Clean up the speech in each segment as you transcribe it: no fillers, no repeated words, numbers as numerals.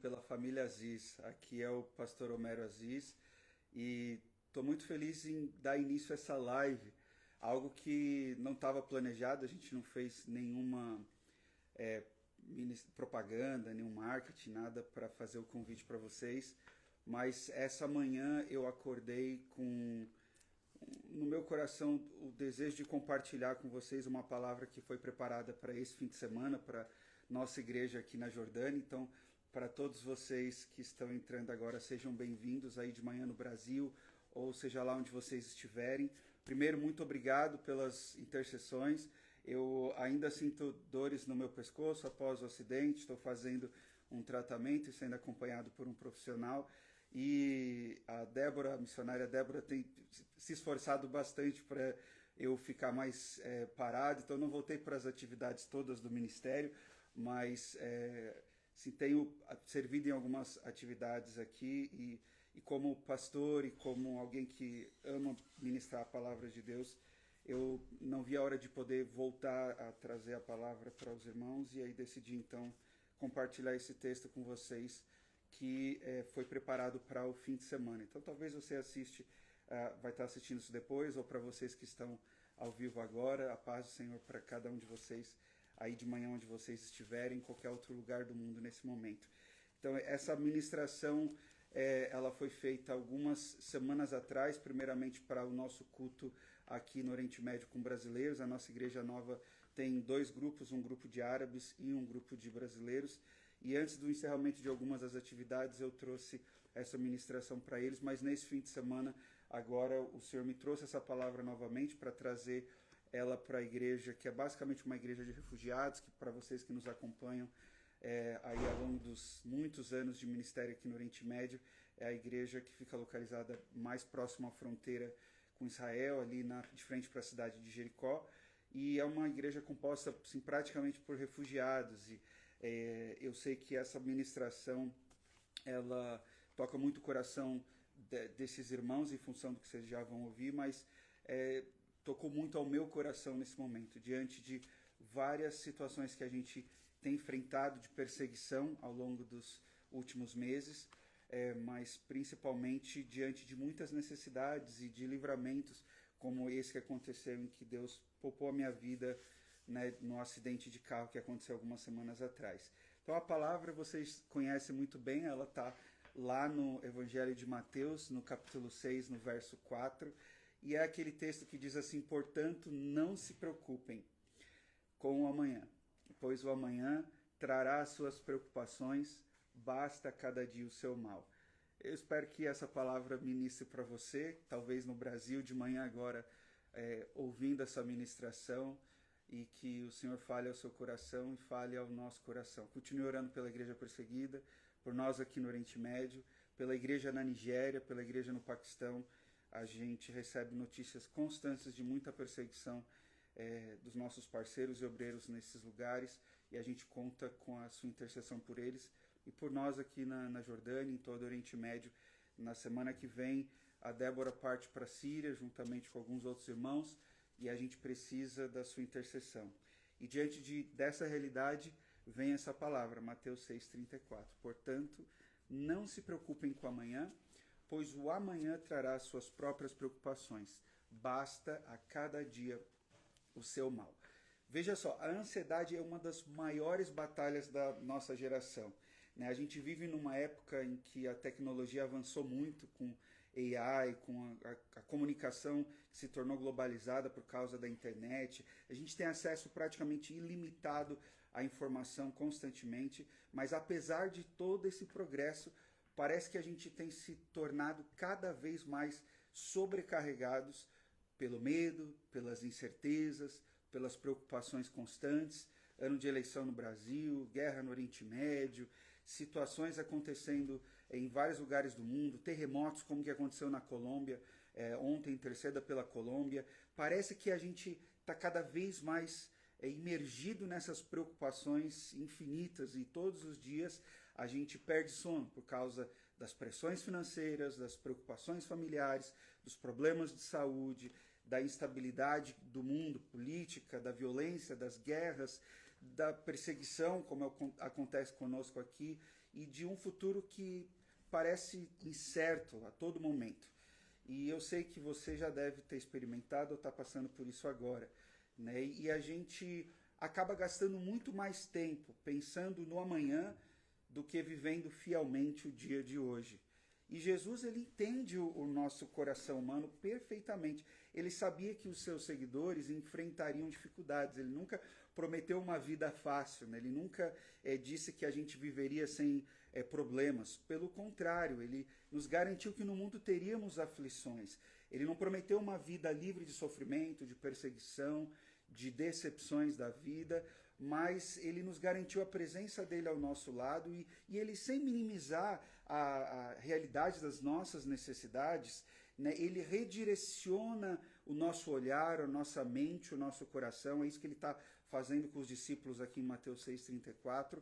Pela família Aziz. Aqui é o pastor Homero Aziz e estou muito feliz em dar início a essa live, algo que não estava planejado, a gente não fez nenhuma é, propaganda, nenhum marketing, nada para fazer o convite para vocês, mas essa manhã eu acordei com no meu coração o desejo de compartilhar com vocês uma palavra que foi preparada para esse fim de semana, para nossa igreja aqui na Jordânia. Então, para todos vocês que estão entrando agora, sejam bem-vindos aí de manhã no Brasil, ou seja lá onde vocês estiverem. Primeiro, muito obrigado pelas intercessões. Eu ainda sinto dores no meu pescoço após o acidente, estou fazendo um tratamento e sendo acompanhado por um profissional. E a Débora, a missionária Débora, tem se esforçado bastante para eu ficar mais parado, então não voltei para as atividades todas do ministério, mas sim, tenho servido em algumas atividades aqui e como pastor e como alguém que ama ministrar a palavra de Deus, eu não vi a hora de poder voltar a trazer a palavra para os irmãos e aí decidi então compartilhar esse texto com vocês que foi preparado para o fim de semana. Então talvez você vai estar assistindo isso depois, ou para vocês que estão ao vivo agora, a paz do Senhor para cada um de vocês aí de manhã onde vocês estiverem, em qualquer outro lugar do mundo nesse momento. Então essa ministração ela foi feita algumas semanas atrás, primeiramente para o nosso culto aqui no Oriente Médio com brasileiros. A nossa igreja nova tem dois grupos, um grupo de árabes e um grupo de brasileiros. E antes do encerramento de algumas das atividades, eu trouxe essa ministração para eles, mas nesse fim de semana, agora o Senhor me trouxe essa palavra novamente para trazer ela para a igreja, que é basicamente uma igreja de refugiados, que para vocês que nos acompanham aí ao longo dos muitos anos de ministério aqui no Oriente Médio, é a igreja que fica localizada mais próxima à fronteira com Israel, ali de frente para a cidade de Jericó, e é uma igreja composta assim, praticamente por refugiados, e eu sei que essa ministração ela toca muito o coração desses irmãos em função do que vocês já vão ouvir, mas tocou muito ao meu coração nesse momento, diante de várias situações que a gente tem enfrentado de perseguição ao longo dos últimos meses, mas principalmente diante de muitas necessidades e de livramentos como esse que aconteceu, em que Deus poupou a minha vida, né, no acidente de carro que aconteceu algumas semanas atrás. Então a palavra vocês conhecem muito bem, ela está lá no Evangelho de Mateus, no capítulo 6, no verso 4, e é aquele texto que diz assim: portanto, não se preocupem com o amanhã, pois o amanhã trará as suas preocupações, basta cada dia o seu mal. Eu espero que essa palavra ministre para você, talvez no Brasil de manhã agora, ouvindo essa ministração, e que o Senhor fale ao seu coração e fale ao nosso coração. Continue orando pela igreja perseguida, por nós aqui no Oriente Médio, pela igreja na Nigéria, pela igreja no Paquistão. A gente recebe notícias constantes de muita perseguição dos nossos parceiros e obreiros nesses lugares, e a gente conta com a sua intercessão por eles e por nós aqui na Jordânia, em todo o Oriente Médio. Na semana que vem, a Débora parte para a Síria, juntamente com alguns outros irmãos, e a gente precisa da sua intercessão. E diante dessa realidade, vem essa palavra, Mateus 6,34. Portanto, não se preocupem com o amanhã, pois o amanhã trará suas próprias preocupações. Basta a cada dia o seu mal. Veja só, a ansiedade é uma das maiores batalhas da nossa geração. A gente vive numa época em que a tecnologia avançou muito com AI, com a comunicação que se tornou globalizada por causa da internet. A gente tem acesso praticamente ilimitado à informação constantemente, mas apesar de todo esse progresso, parece que a gente tem se tornado cada vez mais sobrecarregados pelo medo, pelas incertezas, pelas preocupações constantes. Ano de eleição no Brasil, guerra no Oriente Médio, situações acontecendo em vários lugares do mundo, terremotos como que aconteceu na Colômbia, ontem, interceda pela Colômbia. Parece que a gente está cada vez mais imergido nessas preocupações infinitas, e todos os dias a gente perde sono por causa das pressões financeiras, das preocupações familiares, dos problemas de saúde, da instabilidade do mundo, política, da violência, das guerras, da perseguição, como acontece conosco aqui, e de um futuro que parece incerto a todo momento. E eu sei que você já deve ter experimentado ou está passando por isso agora, né? E a gente acaba gastando muito mais tempo pensando no amanhã do que vivendo fielmente o dia de hoje. E Jesus, ele entende o nosso coração humano perfeitamente. Ele sabia que os seus seguidores enfrentariam dificuldades. Ele nunca prometeu uma vida fácil, né? Ele nunca disse que a gente viveria sem problemas. Pelo contrário, ele nos garantiu que no mundo teríamos aflições. Ele não prometeu uma vida livre de sofrimento, de perseguição, de decepções da vida, mas ele nos garantiu a presença dele ao nosso lado e ele, sem minimizar a realidade das nossas necessidades, né, ele redireciona o nosso olhar, a nossa mente, o nosso coração. É isso que ele está fazendo com os discípulos aqui em Mateus 6,34,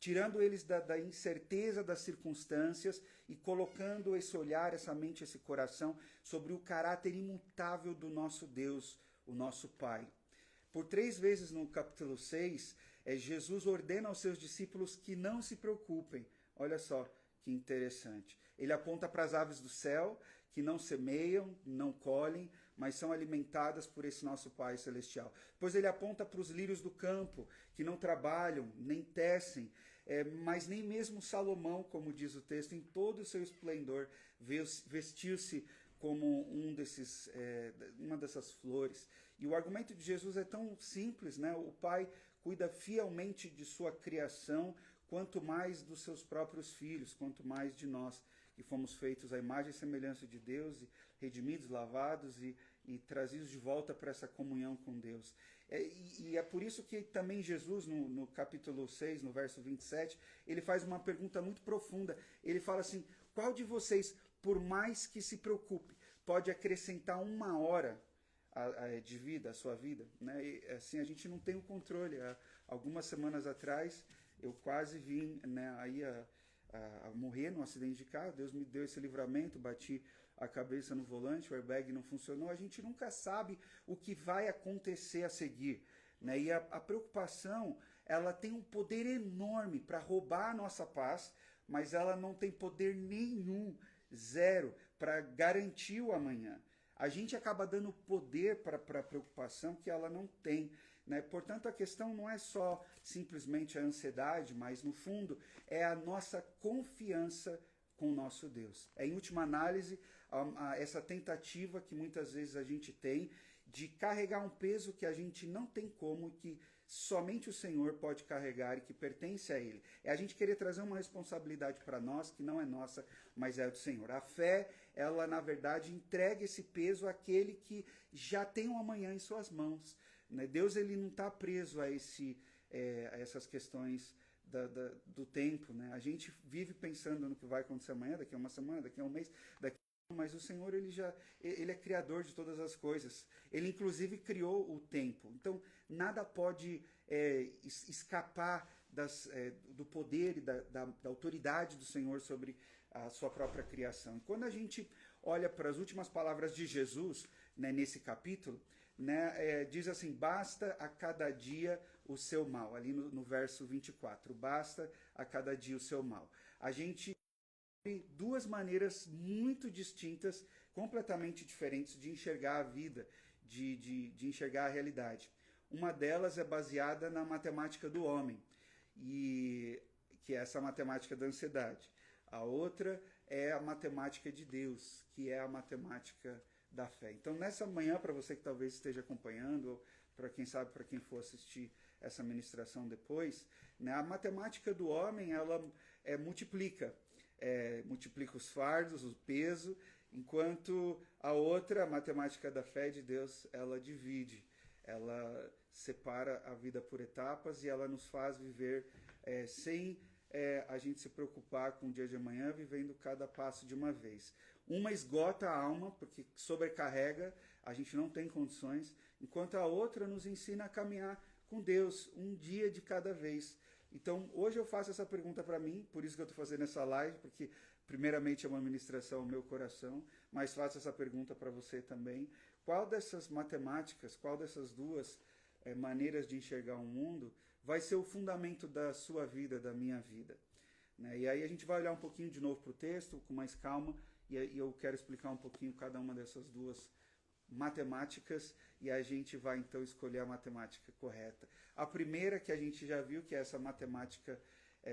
tirando eles da incerteza das circunstâncias e colocando esse olhar, essa mente, esse coração sobre o caráter imutável do nosso Deus, o nosso Pai. Por 3 vezes no capítulo 6, Jesus ordena aos seus discípulos que não se preocupem. Olha só que interessante. Ele aponta para as aves do céu, que não semeiam, não colhem, mas são alimentadas por esse nosso Pai Celestial. Depois ele aponta para os lírios do campo, que não trabalham, nem tecem, mas nem mesmo Salomão, como diz o texto, em todo o seu esplendor, vestiu-se como uma dessas flores. E o argumento de Jesus é tão simples, né? O Pai cuida fielmente de sua criação, quanto mais dos seus próprios filhos, quanto mais de nós, que fomos feitos à imagem e semelhança de Deus, e redimidos, lavados e trazidos de volta para essa comunhão com Deus. E é por isso que também Jesus, no capítulo 6, no verso 27, ele faz uma pergunta muito profunda. Ele fala assim: qual de vocês, por mais que se preocupe, pode acrescentar 1 hora de vida à sua vida? Né? E, assim, a gente não tem o controle. Há algumas semanas atrás, eu quase vim, né, aí a morrer num acidente de carro. Deus me deu esse livramento, bati a cabeça no volante, o airbag não funcionou. A gente nunca sabe o que vai acontecer a seguir, né? E a preocupação, ela tem um poder enorme para roubar a nossa paz, mas ela não tem poder nenhum, zero, para garantir o amanhã. A gente acaba dando poder para a preocupação que ela não tem, né? Portanto, a questão não é só simplesmente a ansiedade, mas no fundo é a nossa confiança com o nosso Deus. É, em última análise, essa tentativa que muitas vezes a gente tem de carregar um peso que a gente não tem como, que somente o Senhor pode carregar e que pertence a Ele. É a gente querer trazer uma responsabilidade para nós que não é nossa, mas é do Senhor. A fé, ela na verdade entrega esse peso àquele que já tem um amanhã em suas mãos. Né? Deus, ele não está preso a essas questões do tempo. Né? A gente vive pensando no que vai acontecer amanhã, daqui a uma semana, daqui a um mês, mas o Senhor, ele é criador de todas as coisas. Ele inclusive criou o tempo. Então nada pode escapar do poder e da autoridade do Senhor sobre a sua própria criação. E quando a gente olha para as últimas palavras de Jesus, né, nesse capítulo, né, diz assim: basta a cada dia o seu mal, ali no verso 24, basta a cada dia o seu mal. A gente tem 2 maneiras muito distintas, completamente diferentes de enxergar a vida, de enxergar a realidade. Uma delas é baseada na matemática do homem, que é essa matemática da ansiedade. A outra é a matemática de Deus, que é a matemática da fé. Então, nessa manhã, para você que talvez esteja acompanhando, ou para quem sabe, para quem for assistir essa ministração depois, né, a matemática do homem, ela multiplica os fardos, o peso, enquanto a outra, a matemática da fé de Deus, ela divide, ela separa a vida por etapas e ela nos faz viver sem a gente se preocupar com o dia de amanhã, vivendo cada passo de uma vez. Uma esgota a alma, porque sobrecarrega, a gente não tem condições, enquanto a outra nos ensina a caminhar com Deus, um dia de cada vez. Então, hoje eu faço essa pergunta para mim, por isso que eu estou fazendo essa live, porque primeiramente é uma ministração ao meu coração, mas faço essa pergunta para você também. Qual dessas matemáticas, qual dessas 2 maneiras de enxergar o mundo vai ser o fundamento da sua vida, da minha vida? né? E aí a gente vai olhar um pouquinho de novo para o texto, com mais calma, e eu quero explicar um pouquinho cada uma dessas duas matemáticas, e a gente vai então escolher a matemática correta. A primeira que a gente já viu, que é essa matemática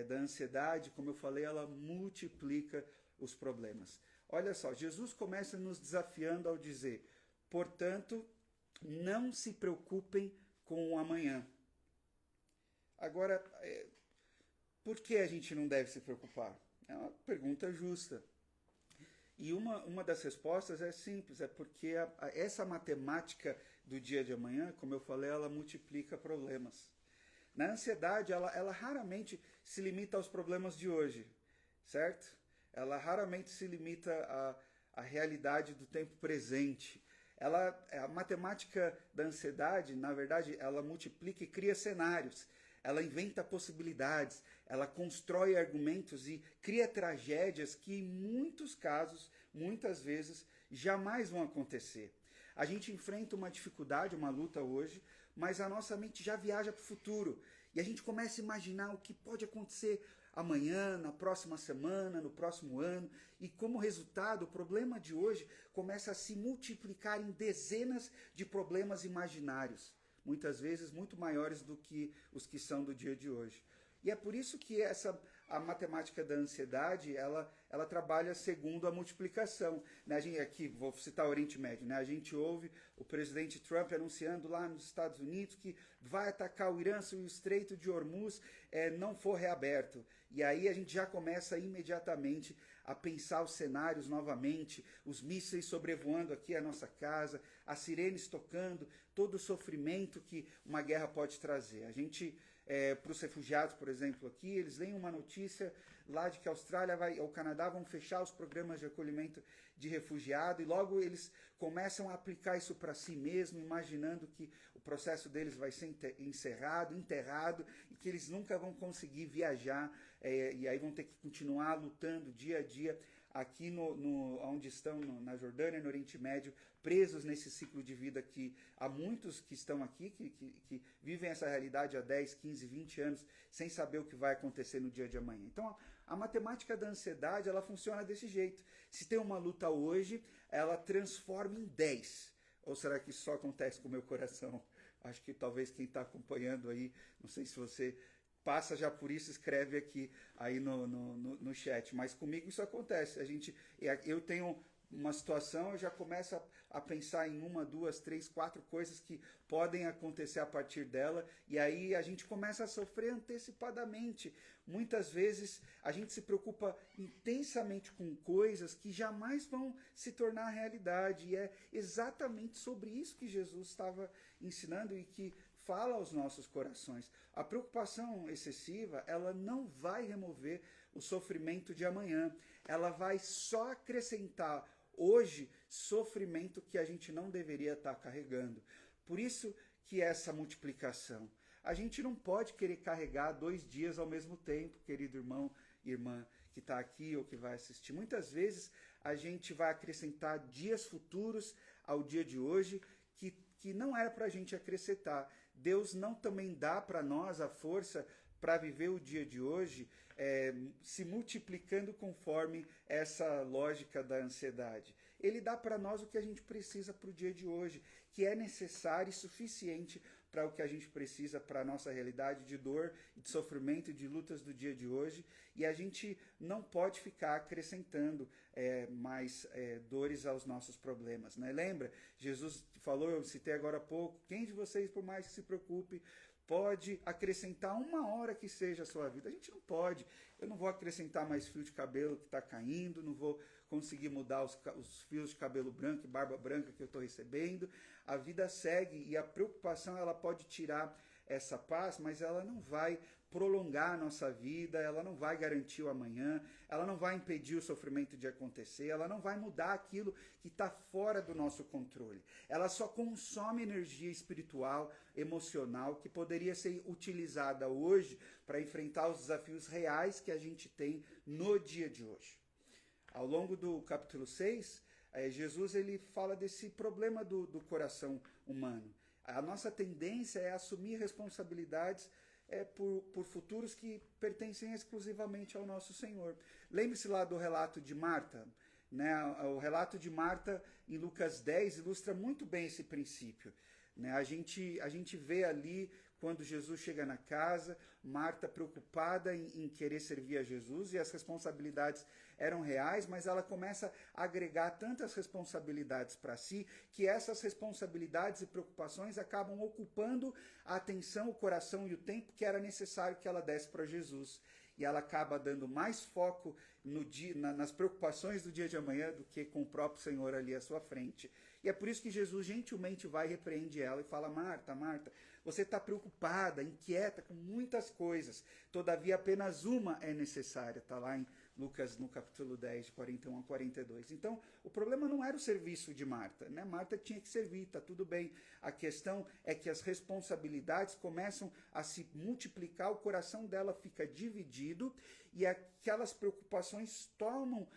da ansiedade, como eu falei, ela multiplica os problemas. Olha só, Jesus começa nos desafiando ao dizer: portanto, não se preocupem com o amanhã. Agora, por que a gente não deve se preocupar? É uma pergunta justa. E uma das respostas é simples, é porque essa matemática do dia de amanhã, como eu falei, ela multiplica problemas. Na ansiedade, ela raramente se limita aos problemas de hoje, certo? Ela raramente se limita à realidade do tempo presente. A matemática da ansiedade, na verdade, ela multiplica e cria cenários. Ela inventa possibilidades, ela constrói argumentos e cria tragédias que, em muitos casos, muitas vezes, jamais vão acontecer. A gente enfrenta uma dificuldade, uma luta hoje, mas a nossa mente já viaja para o futuro. E a gente começa a imaginar o que pode acontecer amanhã, na próxima semana, no próximo ano. E como resultado, o problema de hoje começa a se multiplicar em dezenas de problemas imaginários, muitas vezes muito maiores do que os que são do dia de hoje. E é por isso que a matemática da ansiedade, ela trabalha segundo a multiplicação. Né? Aqui, vou citar o Oriente Médio, né? A gente ouve o presidente Trump anunciando lá nos Estados Unidos que vai atacar o Irã se o Estreito de Hormuz não for reaberto. E aí a gente já começa imediatamente a pensar os cenários novamente, os mísseis sobrevoando aqui a nossa casa, as sirenes tocando, todo o sofrimento que uma guerra pode trazer. A gente, para os refugiados, por exemplo, aqui, eles leem uma notícia lá de que a Austrália ou o Canadá vão fechar os programas de acolhimento de refugiado e logo eles começam a aplicar isso para si mesmo, imaginando que o processo deles vai ser enterrado e que eles nunca vão conseguir viajar e aí vão ter que continuar lutando dia a dia aqui onde estão, na Jordânia, no Oriente Médio, presos nesse ciclo de vida que há muitos que estão aqui, que vivem essa realidade há 10, 15, 20 anos, sem saber o que vai acontecer no dia de amanhã. Então, a matemática da ansiedade, ela funciona desse jeito. Se tem uma luta hoje, ela transforma em 10. Ou será que isso só acontece com o meu coração? Acho que talvez quem está acompanhando aí, não sei se você passa já por isso, escreve aqui aí no chat. Mas comigo isso acontece. Eu tenho uma situação, eu já começo a pensar em 1, 2, 3, 4 coisas que podem acontecer a partir dela, e aí a gente começa a sofrer antecipadamente. Muitas vezes a gente se preocupa intensamente com coisas que jamais vão se tornar realidade, e é exatamente sobre isso que Jesus estava ensinando e que fala aos nossos corações. A preocupação excessiva, ela não vai remover o sofrimento de amanhã. Ela vai só acrescentar hoje sofrimento que a gente não deveria estar carregando. Por isso que essa multiplicação. A gente não pode querer carregar 2 dias ao mesmo tempo, querido irmão e irmã que está aqui ou que vai assistir. Muitas vezes a gente vai acrescentar dias futuros ao dia de hoje que não era para a gente acrescentar. Deus não também dá para nós a força para viver o dia de hoje se multiplicando conforme essa lógica da ansiedade. Ele dá para nós o que a gente precisa para o dia de hoje, que é necessário e suficiente para o que a gente precisa para a nossa realidade de dor, de sofrimento e de lutas do dia de hoje. E a gente não pode ficar acrescentando mais dores aos nossos problemas. Né? Lembra? Jesus falou, eu citei agora há pouco, quem de vocês, por mais que se preocupe, pode acrescentar 1 hora que seja a sua vida? A gente não pode. Eu não vou acrescentar mais fio de cabelo que está caindo, não vou conseguir mudar os fios de cabelo branco e barba branca que eu estou recebendo. A vida segue e a preocupação ela pode tirar essa paz, mas ela não vai prolongar a nossa vida, ela não vai garantir o amanhã, ela não vai impedir o sofrimento de acontecer, ela não vai mudar aquilo que está fora do nosso controle. Ela só consome energia espiritual, emocional, que poderia ser utilizada hoje para enfrentar os desafios reais que a gente tem no dia de hoje. Ao longo do capítulo 6, Jesus ele fala desse problema do coração humano. A nossa tendência é assumir responsabilidades por futuros que pertencem exclusivamente ao nosso Senhor. Lembre-se lá do relato de Marta, né? O relato de Marta em Lucas 10 ilustra muito bem esse princípio. Né? A gente vê ali, quando Jesus chega na casa, Marta preocupada em querer servir a Jesus, e as responsabilidades eram reais, mas ela começa a agregar tantas responsabilidades para si, que essas responsabilidades e preocupações acabam ocupando a atenção, o coração e o tempo que era necessário que ela desse para Jesus. E ela acaba dando mais foco nas preocupações do dia de amanhã do que com o próprio Senhor ali à sua frente. E é por isso que Jesus gentilmente vai e repreende ela e fala: Marta, Marta, você está preocupada, inquieta com muitas coisas, todavia apenas uma é necessária. Está lá em Lucas, no capítulo 10, de 41 a 42. Então, o problema não era o serviço de Marta, né? Marta tinha que servir, está tudo bem. A questão é que as responsabilidades começam a se multiplicar, o coração dela fica dividido e aquelas preocupações tomam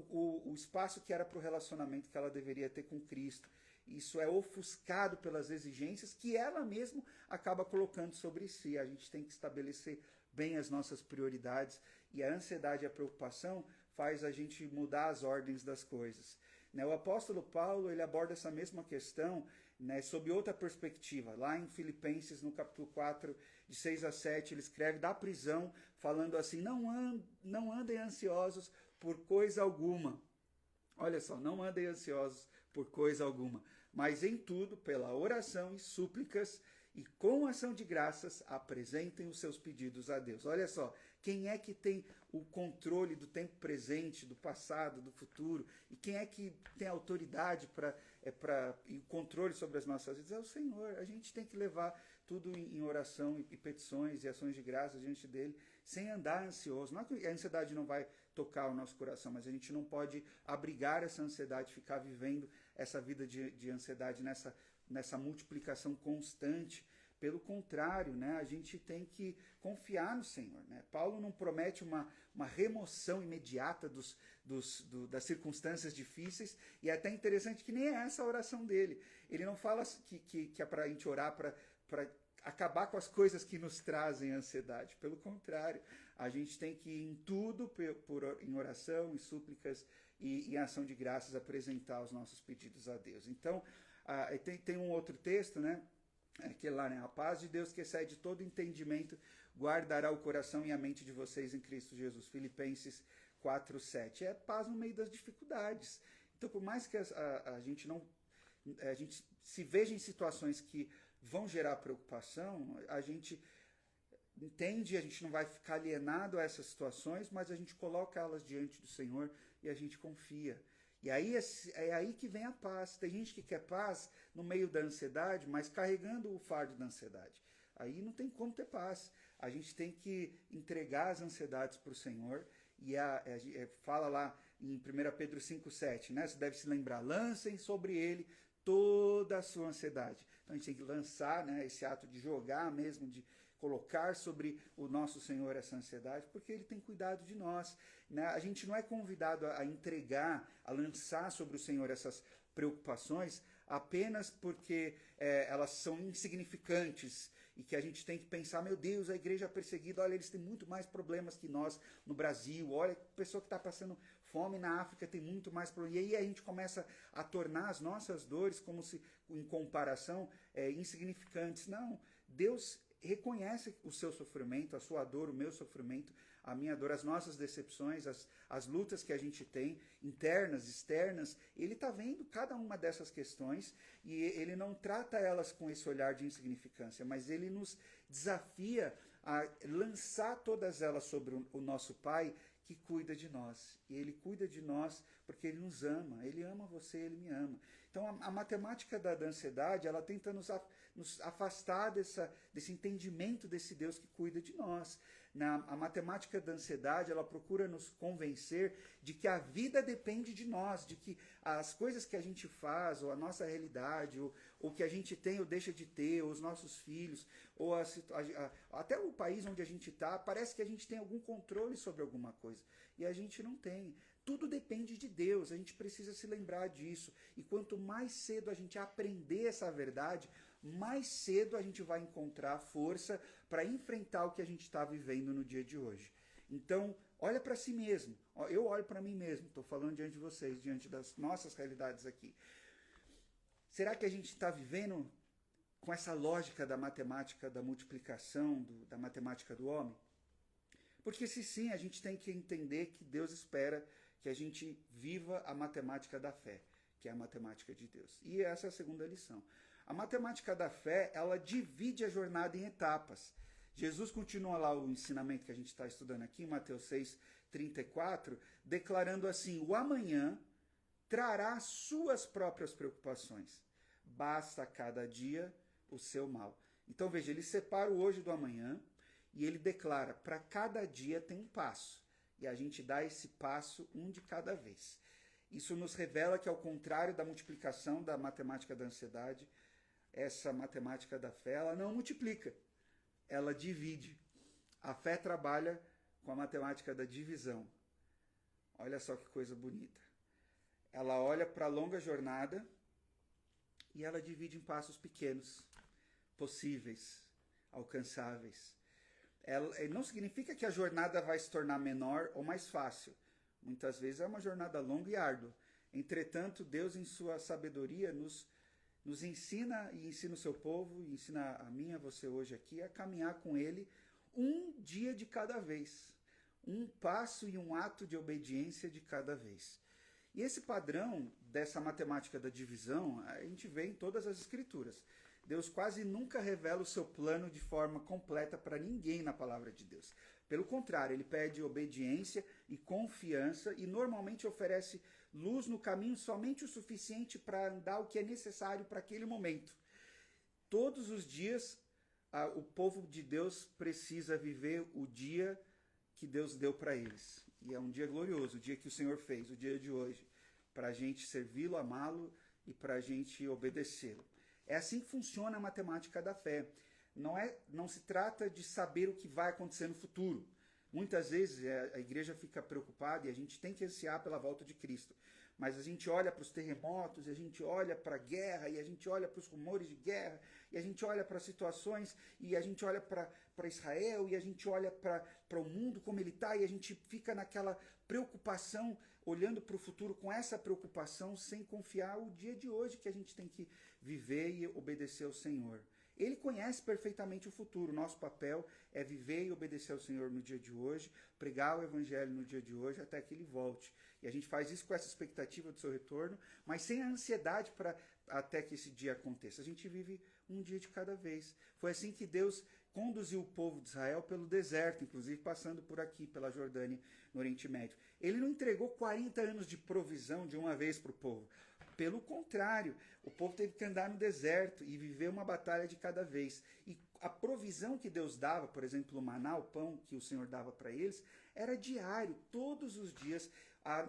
o espaço que era para o relacionamento que ela deveria ter com Cristo. Isso é ofuscado pelas exigências que ela mesma acaba colocando sobre si. A gente tem que estabelecer bem as nossas prioridades, e a ansiedade e a preocupação faz a gente mudar as ordens das coisas. Né? O apóstolo Paulo ele aborda essa mesma questão, né, sob outra perspectiva. Lá em Filipenses, no capítulo 4, de 6 a 7, ele escreve da prisão, falando assim: não andem ansiosos por coisa alguma. Olha só, não andem ansiosos por coisa alguma, mas em tudo, pela oração e súplicas, e com ação de graças, apresentem os seus pedidos a Deus. Olha só, quem é que tem o controle do tempo presente, do passado, do futuro? E quem é que tem autoridade e o controle sobre as nossas vidas? É o Senhor. A gente tem que levar tudo em oração e petições e ações de graças diante dele, sem andar ansioso. Não é que a ansiedade não vai tocar o nosso coração, mas a gente não pode abrigar essa ansiedade, ficar vivendo essa vida de ansiedade nessa multiplicação constante. Pelo contrário, né, a gente tem que confiar no Senhor. Né? Paulo não promete uma remoção imediata das circunstâncias difíceis, e é até interessante que nem é essa a oração dele. Ele não fala que é para a gente orar para acabar com as coisas que nos trazem ansiedade. Pelo contrário, a gente tem que ir em tudo, em oração, em súplicas e em ação de graças, apresentar os nossos pedidos a Deus. Então, tem um outro texto, né? Aquele lá, né? A paz de Deus que excede todo entendimento guardará o coração e a mente de vocês em Cristo Jesus. Filipenses 4:7. É paz no meio das dificuldades. Então, por mais que a gente se veja em situações que vão gerar preocupação, a gente entende, a gente não vai ficar alienado a essas situações, mas a gente coloca elas diante do Senhor e a gente confia. E aí é aí que vem a paz. Tem gente que quer paz no meio da ansiedade, mas carregando o fardo da ansiedade. Aí não tem como ter paz. A gente tem que entregar as ansiedades para o Senhor. E fala lá em 1 Pedro 5,7, né? Você deve se lembrar: lancem sobre ele toda a sua ansiedade. Então a gente tem que lançar, né, esse ato de jogar mesmo, de colocar sobre o nosso Senhor essa ansiedade, porque Ele tem cuidado de nós. Né? A gente não é convidado a entregar, a lançar sobre o Senhor essas preocupações apenas porque elas são insignificantes e que a gente tem que pensar: meu Deus, a igreja perseguida, olha, eles têm muito mais problemas que nós no Brasil, olha, a pessoa que está passando fome na África tem muito mais problemas. E aí a gente começa a tornar as nossas dores, como se, em comparação, insignificantes. Não, Deus reconhece o seu sofrimento, a sua dor, o meu sofrimento, a minha dor, as nossas decepções, as lutas que a gente tem, internas, externas. Ele está vendo cada uma dessas questões e ele não trata elas com esse olhar de insignificância, mas ele nos desafia a lançar todas elas sobre o nosso Pai, que cuida de nós. E Ele cuida de nós porque Ele nos ama. Ele ama você, Ele me ama. Então a matemática da ansiedade, ela tenta nos afastar desse entendimento desse Deus que cuida de nós. A matemática da ansiedade, ela procura nos convencer de que a vida depende de nós, de que as coisas que a gente faz, ou a nossa realidade, ou que a gente tem ou deixa de ter, ou os nossos filhos, ou até o país onde a gente está, parece que a gente tem algum controle sobre alguma coisa. E a gente não tem. Tudo depende de Deus, a gente precisa se lembrar disso. E quanto mais cedo a gente aprender essa verdade, mais cedo a gente vai encontrar força para enfrentar o que a gente está vivendo no dia de hoje. Então, olha para si mesmo. Eu olho para mim mesmo, estou falando diante de vocês, diante das nossas realidades aqui. Será que a gente está vivendo com essa lógica da matemática da multiplicação, da matemática do homem? Porque se sim, a gente tem que entender que Deus espera que a gente viva a matemática da fé, que é a matemática de Deus. E essa é a segunda lição. A matemática da fé, ela divide a jornada em etapas. Jesus continua lá o ensinamento que a gente está estudando aqui, Mateus 6:34, declarando assim: o amanhã trará suas próprias preocupações. Basta a cada dia o seu mal. Então veja, ele separa o hoje do amanhã e ele declara, para cada dia tem um passo. E a gente dá esse passo um de cada vez. Isso nos revela que, ao contrário da multiplicação da matemática da ansiedade, essa matemática da fé, ela não multiplica, ela divide. A fé trabalha com a matemática da divisão. Olha só que coisa bonita. Ela olha para a longa jornada e ela divide em passos pequenos, possíveis, alcançáveis. Não significa que a jornada vai se tornar menor ou mais fácil. Muitas vezes é uma jornada longa e árdua. Entretanto, Deus, em sua sabedoria, nos ensina e ensina o seu povo, e ensina a mim, a você hoje aqui, a caminhar com Ele um dia de cada vez. Um passo e um ato de obediência de cada vez. E esse padrão dessa matemática da divisão, a gente vê em todas as escrituras. Deus quase nunca revela o seu plano de forma completa para ninguém na palavra de Deus. Pelo contrário, ele pede obediência e confiança e normalmente oferece luz no caminho somente o suficiente para andar o que é necessário para aquele momento. Todos os dias, o povo de Deus precisa viver o dia que Deus deu para eles. E é um dia glorioso, o dia que o Senhor fez, o dia de hoje, para a gente servi-lo, amá-lo e para a gente obedecê-lo. É assim que funciona a matemática da fé. Não se trata de saber o que vai acontecer no futuro. Muitas vezes a igreja fica preocupada e a gente tem que ansiar pela volta de Cristo. Mas a gente olha para os terremotos, a gente olha para a guerra, e a gente olha para os rumores de guerra, e a gente olha para as situações, e a gente olha para Israel, e a gente olha para o mundo como ele está, e a gente fica naquela preocupação, olhando para o futuro com essa preocupação, sem confiar o dia de hoje que a gente tem que viver e obedecer ao Senhor. Ele conhece perfeitamente o futuro. Nosso papel é viver e obedecer ao Senhor no dia de hoje, pregar o Evangelho no dia de hoje até que Ele volte. E a gente faz isso com essa expectativa do seu retorno, mas sem a ansiedade até que esse dia aconteça. A gente vive um dia de cada vez. Foi assim que Deus conduziu o povo de Israel pelo deserto, inclusive passando por aqui, pela Jordânia, no Oriente Médio. Ele não entregou 40 anos de provisão de uma vez para o povo. Pelo contrário, o povo teve que andar no deserto e viver uma batalha de cada vez. E a provisão que Deus dava, por exemplo, o maná, o pão que o Senhor dava para eles, era diário, todos os dias.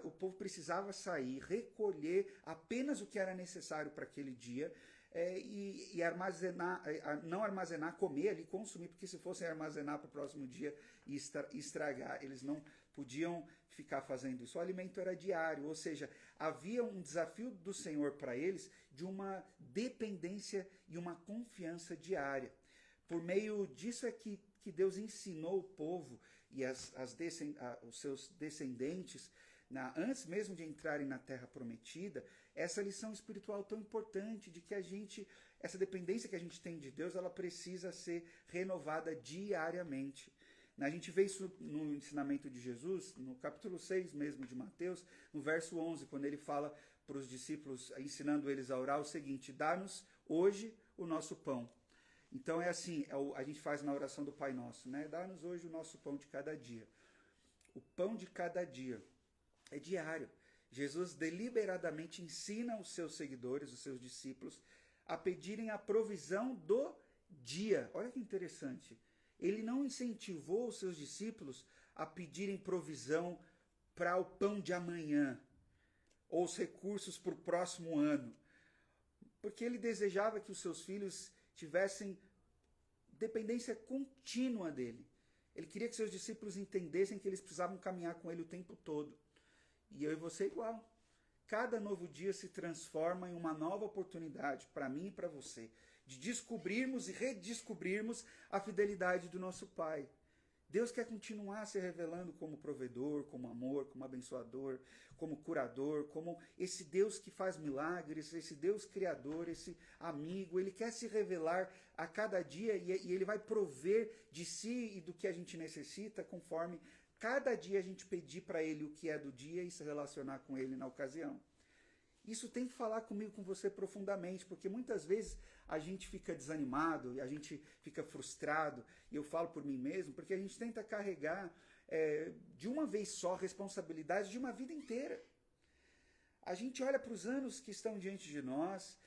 O povo precisava sair, recolher apenas o que era necessário para aquele dia e armazenar, não armazenar, comer ali, consumir, porque se fossem armazenar para o próximo dia e estragar, eles não podiam ficar fazendo isso. O alimento era diário, ou seja, havia um desafio do Senhor para eles de uma dependência e uma confiança diária. Por meio disso é que Deus ensinou o povo e os seus descendentes, antes mesmo de entrarem na Terra Prometida, essa lição espiritual tão importante de que essa dependência que a gente tem de Deus, ela precisa ser renovada diariamente. A gente vê isso no ensinamento de Jesus, no capítulo 6 mesmo de Mateus, no verso 11, quando ele fala para os discípulos, ensinando eles a orar o seguinte: dá-nos hoje o nosso pão. Então é assim, a gente faz na oração do Pai Nosso, né? Dá-nos hoje o nosso pão de cada dia. O pão de cada dia é diário. Jesus deliberadamente ensina os seus seguidores, os seus discípulos, a pedirem a provisão do dia. Olha que interessante. Ele não incentivou os seus discípulos a pedirem provisão para o pão de amanhã ou os recursos para o próximo ano, porque ele desejava que os seus filhos tivessem dependência contínua dele. Ele queria que seus discípulos entendessem que eles precisavam caminhar com ele o tempo todo. E eu e você igual. Cada novo dia se transforma em uma nova oportunidade para mim e para você de descobrirmos e redescobrirmos a fidelidade do nosso Pai. Deus quer continuar se revelando como provedor, como amor, como abençoador, como curador, como esse Deus que faz milagres, esse Deus criador, esse amigo. Ele quer se revelar a cada dia e ele vai prover de si e do que a gente necessita conforme cada dia a gente pedir para ele o que é do dia e se relacionar com ele na ocasião. Isso tem que falar comigo, com você profundamente, porque muitas vezes a gente fica desanimado, a gente fica frustrado, e eu falo por mim mesmo, porque a gente tenta carregar de uma vez só responsabilidade de uma vida inteira. A gente olha para os anos que estão diante de nós,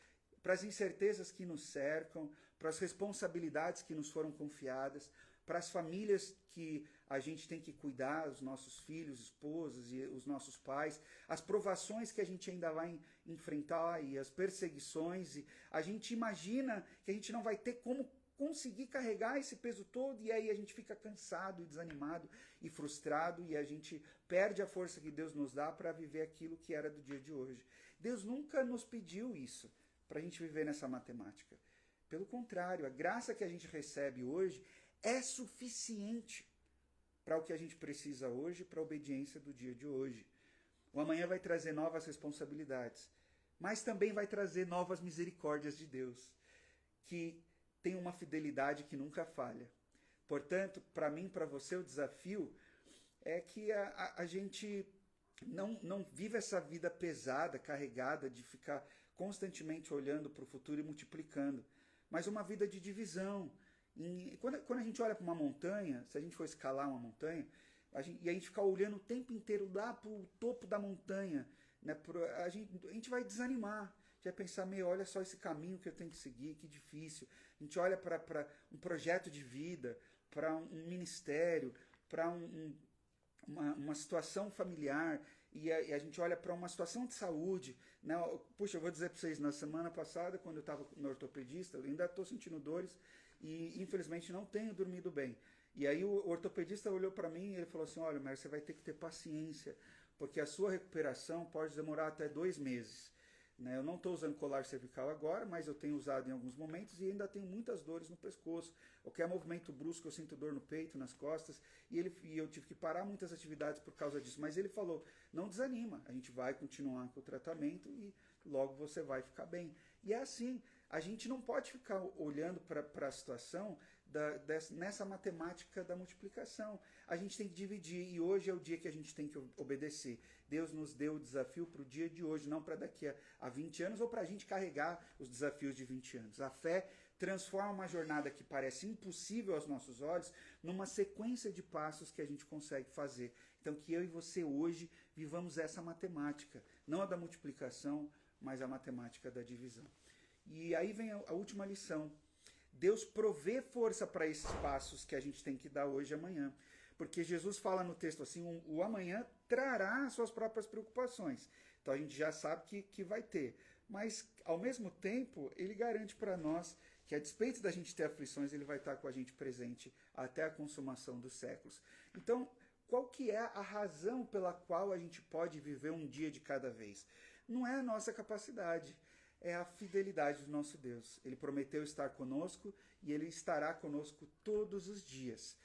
para as incertezas que nos cercam, para as responsabilidades que nos foram confiadas, para as famílias que a gente tem que cuidar, os nossos filhos, esposas e os nossos pais, as provações que a gente ainda vai enfrentar e as perseguições, e a gente imagina que a gente não vai ter como conseguir carregar esse peso todo, e aí a gente fica cansado e desanimado e frustrado, e a gente perde a força que Deus nos dá para viver aquilo que era do dia de hoje. Deus nunca nos pediu isso, para a gente viver nessa matemática. Pelo contrário, a graça que a gente recebe hoje é suficiente para o que a gente precisa hoje, para a obediência do dia de hoje. O amanhã vai trazer novas responsabilidades, mas também vai trazer novas misericórdias de Deus, que tem uma fidelidade que nunca falha. Portanto, para mim, para você, o desafio é que a gente não viva essa vida pesada, carregada, de ficar constantemente olhando para o futuro e multiplicando, mas uma vida de divisão. Quando a gente olha para uma montanha, se a gente for escalar uma montanha, e a gente ficar olhando o tempo inteiro lá para o topo da montanha, né, a gente vai desanimar. A gente vai pensar, olha só esse caminho que eu tenho que seguir, que difícil. A gente olha para um projeto de vida, para um ministério, para uma situação familiar, e a gente olha para uma situação de saúde. Né? Puxa, eu vou dizer para vocês, na semana passada, quando eu estava no ortopedista, eu ainda estou sentindo dores, e infelizmente não tenho dormido bem. E aí o ortopedista olhou para mim e ele falou assim, olha, mas você vai ter que ter paciência, porque a sua recuperação pode demorar até 2 meses. Né? Eu não estou usando colar cervical agora, mas eu tenho usado em alguns momentos e ainda tenho muitas dores no pescoço. Qualquer movimento brusco eu sinto dor no peito, nas costas, e eu tive que parar muitas atividades por causa disso. Mas ele falou, não desanima, a gente vai continuar com o tratamento e logo você vai ficar bem. E é assim, a gente não pode ficar olhando para a situação nessa matemática da multiplicação. A gente tem que dividir, e hoje é o dia que a gente tem que obedecer. Deus nos deu o desafio para o dia de hoje, não para daqui a 20 anos, ou para a gente carregar os desafios de 20 anos. A fé transforma uma jornada que parece impossível aos nossos olhos numa sequência de passos que a gente consegue fazer. Então, que eu e você hoje vivamos essa matemática, não a da multiplicação, mas a matemática da divisão. E aí vem a última lição. Deus provê força para esses passos que a gente tem que dar hoje e amanhã. Porque Jesus fala no texto assim, o amanhã trará suas próprias preocupações. Então a gente já sabe que vai ter. Mas, ao mesmo tempo, ele garante para nós que, a despeito da gente ter aflições, ele vai estar com a gente presente até a consumação dos séculos. Então, qual que é a razão pela qual a gente pode viver um dia de cada vez? Não é a nossa capacidade, é a fidelidade do nosso Deus. Ele prometeu estar conosco e ele estará conosco todos os dias.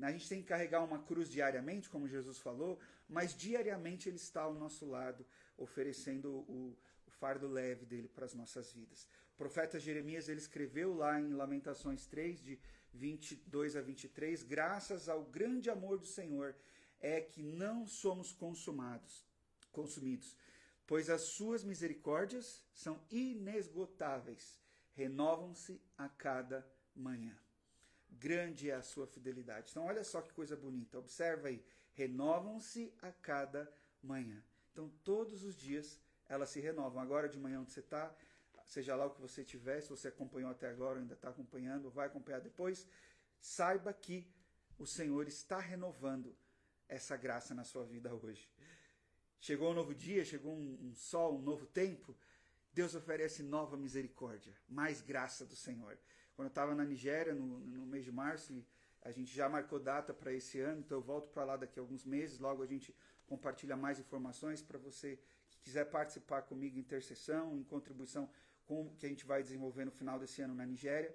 A gente tem que carregar uma cruz diariamente, como Jesus falou, mas diariamente ele está ao nosso lado, oferecendo o fardo leve dele para as nossas vidas. O profeta Jeremias, ele escreveu lá em Lamentações 3, de 22 a 23, graças ao grande amor do Senhor é que não somos consumidos, pois as suas misericórdias são inesgotáveis, renovam-se a cada manhã. Grande é a sua fidelidade. Então, olha só que coisa bonita. Observa aí. Renovam-se a cada manhã. Então, todos os dias, elas se renovam. Agora de manhã onde você está, seja lá o que você tiver, se você acompanhou até agora, ou ainda está acompanhando, ou vai acompanhar depois, saiba que o Senhor está renovando essa graça na sua vida hoje. Chegou um novo dia, chegou um sol, um novo tempo, Deus oferece nova misericórdia, mais graça do Senhor. Quando eu estava na Nigéria, no mês de março, e a gente já marcou data para esse ano, então eu volto para lá daqui a alguns meses, logo a gente compartilha mais informações para você que quiser participar comigo em intercessão, em contribuição que a gente vai desenvolver no final desse ano na Nigéria,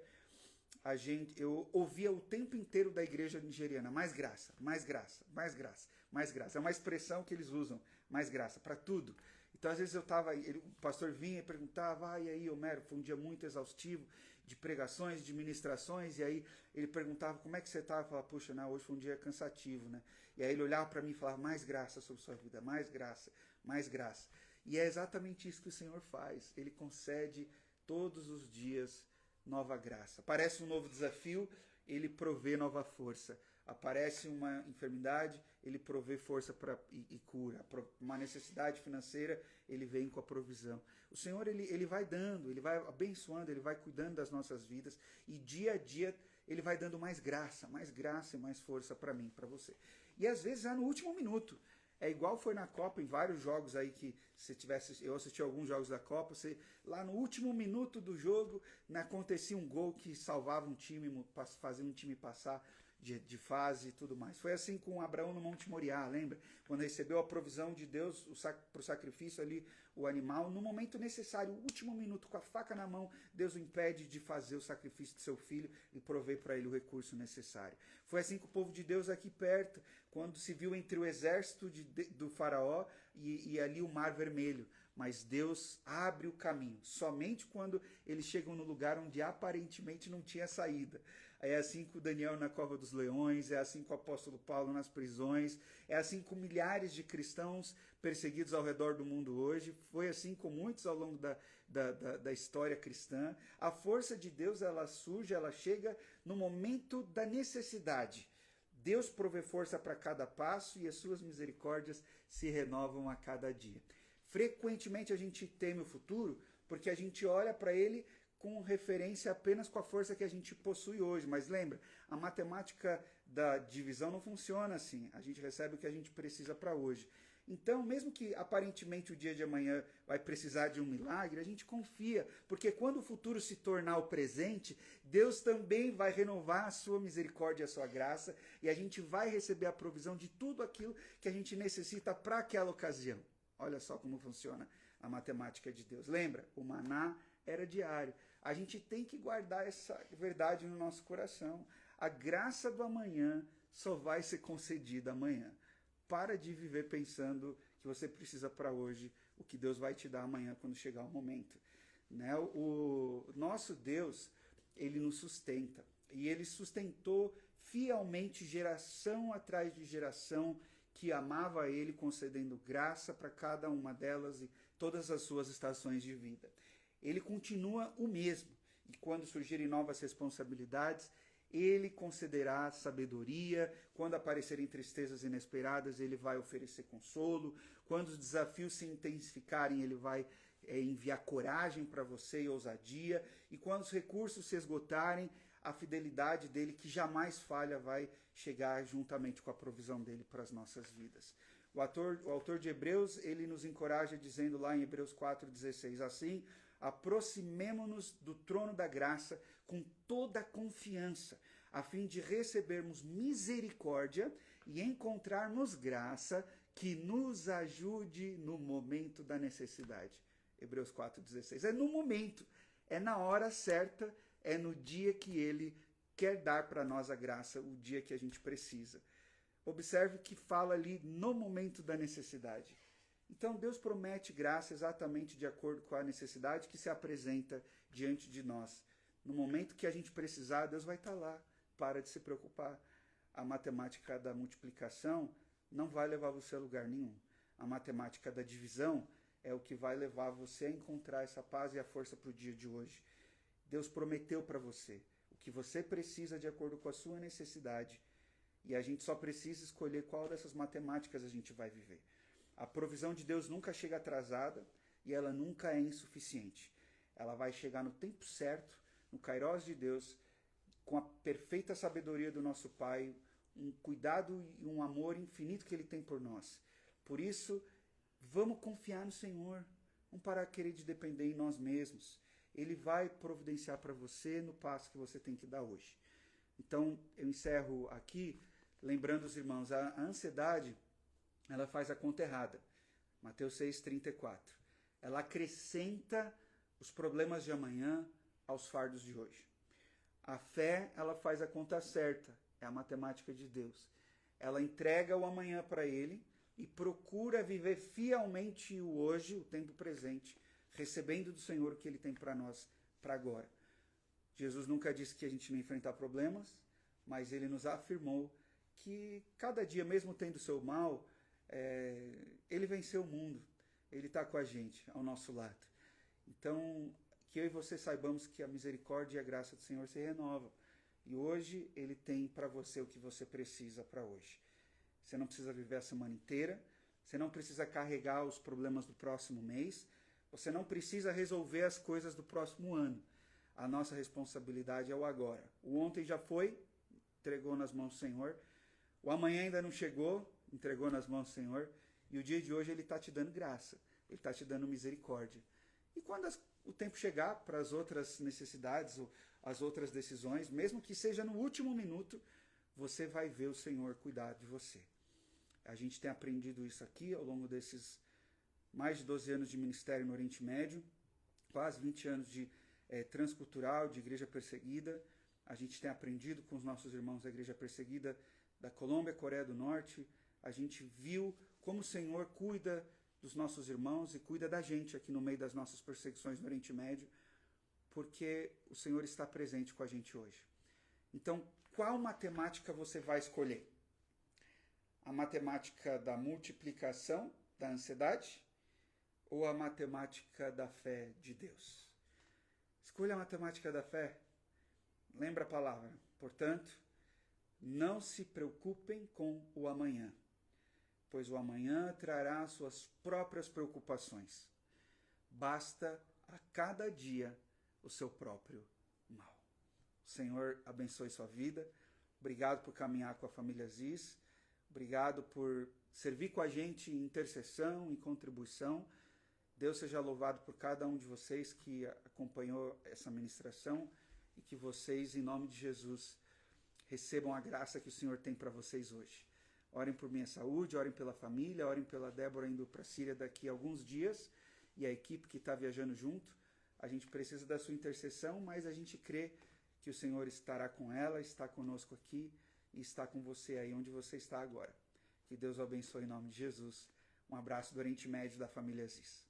eu ouvia o tempo inteiro da igreja nigeriana, mais graça, mais graça, mais graça, mais graça. É uma expressão que eles usam, mais graça, para tudo. Então, às vezes o pastor vinha e perguntava, e aí, Homero, foi um dia muito exaustivo, de pregações, de ministrações, e aí ele perguntava, como é que você estava? Eu falava, puxa, hoje foi um dia cansativo, né? E aí ele olhava para mim e falava, mais graça sobre sua vida, mais graça, mais graça. E é exatamente isso que o Senhor faz, Ele concede todos os dias nova graça. Aparece um novo desafio, Ele provê nova força. Aparece uma enfermidade, Ele provê força e cura. Uma necessidade financeira, Ele vem com a provisão. O Senhor, ele vai dando, Ele vai abençoando, Ele vai cuidando das nossas vidas. E dia a dia, Ele vai dando mais graça e mais força para mim, para você. E às vezes é no último minuto. É igual foi na Copa, em vários jogos aí que eu assisti alguns jogos da Copa, lá no último minuto do jogo, acontecia um gol que salvava um time, fazia um time passar de fase e tudo mais. Foi assim com Abraão no Monte Moriá, lembra? Quando recebeu a provisão de Deus para o sacrifício ali, o animal, no momento necessário, o último minuto, com a faca na mão, Deus o impede de fazer o sacrifício de seu filho e prover para ele o recurso necessário. Foi assim com o povo de Deus aqui perto, quando se viu entre o exército do faraó e ali o mar vermelho. Mas Deus abre o caminho, somente quando eles chegam no lugar onde aparentemente não tinha saída. É assim com Daniel na cova dos leões, é assim com o apóstolo Paulo nas prisões, é assim com milhares de cristãos perseguidos ao redor do mundo hoje, foi assim com muitos ao longo da história cristã. A força de Deus, ela surge, ela chega no momento da necessidade. Deus provê força para cada passo e as suas misericórdias se renovam a cada dia. Frequentemente a gente teme o futuro porque a gente olha para ele com referência apenas com a força que a gente possui hoje. Mas lembra, a matemática da divisão não funciona assim. A gente recebe o que a gente precisa para hoje. Então, mesmo que aparentemente o dia de amanhã vai precisar de um milagre, a gente confia, porque quando o futuro se tornar o presente, Deus também vai renovar a sua misericórdia e a sua graça, e a gente vai receber a provisão de tudo aquilo que a gente necessita para aquela ocasião. Olha só como funciona a matemática de Deus. Lembra? O maná era diário. A gente tem que guardar essa verdade no nosso coração. A graça do amanhã só vai ser concedida amanhã. Para de viver pensando que você precisa para hoje o que Deus vai te dar amanhã quando chegar o momento. Né? O nosso Deus, Ele nos sustenta. E Ele sustentou fielmente geração atrás de geração que amava Ele, concedendo graça para cada uma delas e todas as suas estações de vida. Ele continua o mesmo. E quando surgirem novas responsabilidades, Ele concederá sabedoria. Quando aparecerem tristezas inesperadas, Ele vai oferecer consolo. Quando os desafios se intensificarem, Ele vai enviar coragem para você e ousadia. E quando os recursos se esgotarem, a fidelidade dele, que jamais falha, vai chegar juntamente com a provisão dele para as nossas vidas. O autor de Hebreus, ele nos encoraja dizendo lá em Hebreus 4,16, assim, aproximemo-nos do trono da graça com toda a confiança, a fim de recebermos misericórdia e encontrarmos graça que nos ajude no momento da necessidade. Hebreus 4,16. É no momento, é na hora certa, é no dia que Ele quer dar para nós a graça, o dia que a gente precisa. Observe que fala ali no momento da necessidade. Então Deus promete graça exatamente de acordo com a necessidade que se apresenta diante de nós. No momento que a gente precisar, Deus vai estar lá. Para de se preocupar. A matemática da multiplicação não vai levar você a lugar nenhum. A matemática da divisão é o que vai levar você a encontrar essa paz e a força para o dia de hoje. Deus prometeu para você o que você precisa de acordo com a sua necessidade. E a gente só precisa escolher qual dessas matemáticas a gente vai viver. A provisão de Deus nunca chega atrasada e ela nunca é insuficiente. Ela vai chegar no tempo certo, no Kairos de Deus, com a perfeita sabedoria do nosso Pai, um cuidado e um amor infinito que Ele tem por nós. Por isso, vamos confiar no Senhor. Vamos parar de querer depender em nós mesmos. Ele vai providenciar para você no passo que você tem que dar hoje. Então, eu encerro aqui, lembrando os irmãos, a ansiedade, ela faz a conta errada. Mateus 6,34. Ela acrescenta os problemas de amanhã aos fardos de hoje. A fé, ela faz a conta certa, é a matemática de Deus. Ela entrega o amanhã para ele e procura viver fielmente o hoje, o tempo presente, recebendo do Senhor o que ele tem para nós, para agora. Jesus nunca disse que a gente não ia enfrentar problemas, mas ele nos afirmou que cada dia, mesmo tendo seu mal, ele venceu o mundo, ele está com a gente, ao nosso lado. Então, que eu e você saibamos que a misericórdia e a graça do Senhor se renovam. E hoje ele tem para você o que você precisa para hoje. Você não precisa viver a semana inteira, você não precisa carregar os problemas do próximo mês, você não precisa resolver as coisas do próximo ano. A nossa responsabilidade é o agora. O ontem já foi, entregou nas mãos do Senhor. O amanhã ainda não chegou, entregou nas mãos do Senhor. E o dia de hoje ele está te dando graça, ele está te dando misericórdia. E quando o tempo chegar para as outras necessidades, ou as outras decisões, mesmo que seja no último minuto, você vai ver o Senhor cuidar de você. A gente tem aprendido isso aqui ao longo desses mais de 12 anos de ministério no Oriente Médio, quase 20 anos de transcultural, de igreja perseguida. A gente tem aprendido com os nossos irmãos da igreja perseguida da Colômbia, Coreia do Norte. A gente viu como o Senhor cuida dos nossos irmãos e cuida da gente aqui no meio das nossas perseguições no Oriente Médio, porque o Senhor está presente com a gente hoje. Então, qual matemática você vai escolher? A matemática da multiplicação da ansiedade ou a matemática da fé de Deus? Escolha a matemática da fé. Lembra a palavra. Portanto, não se preocupem com o amanhã, pois o amanhã trará suas próprias preocupações. Basta a cada dia o seu próprio mal. O Senhor abençoe sua vida. Obrigado por caminhar com a família Aziz. Obrigado por servir com a gente em intercessão e contribuição. Deus seja louvado por cada um de vocês que acompanhou essa ministração e que vocês, em nome de Jesus, recebam a graça que o Senhor tem para vocês hoje. Orem por minha saúde, orem pela família, orem pela Débora indo para a Síria daqui a alguns dias e a equipe que está viajando junto. A gente precisa da sua intercessão, mas a gente crê que o Senhor estará com ela, está conosco aqui e está com você aí onde você está agora. Que Deus o abençoe em nome de Jesus. Um abraço do Oriente Médio da família Aziz.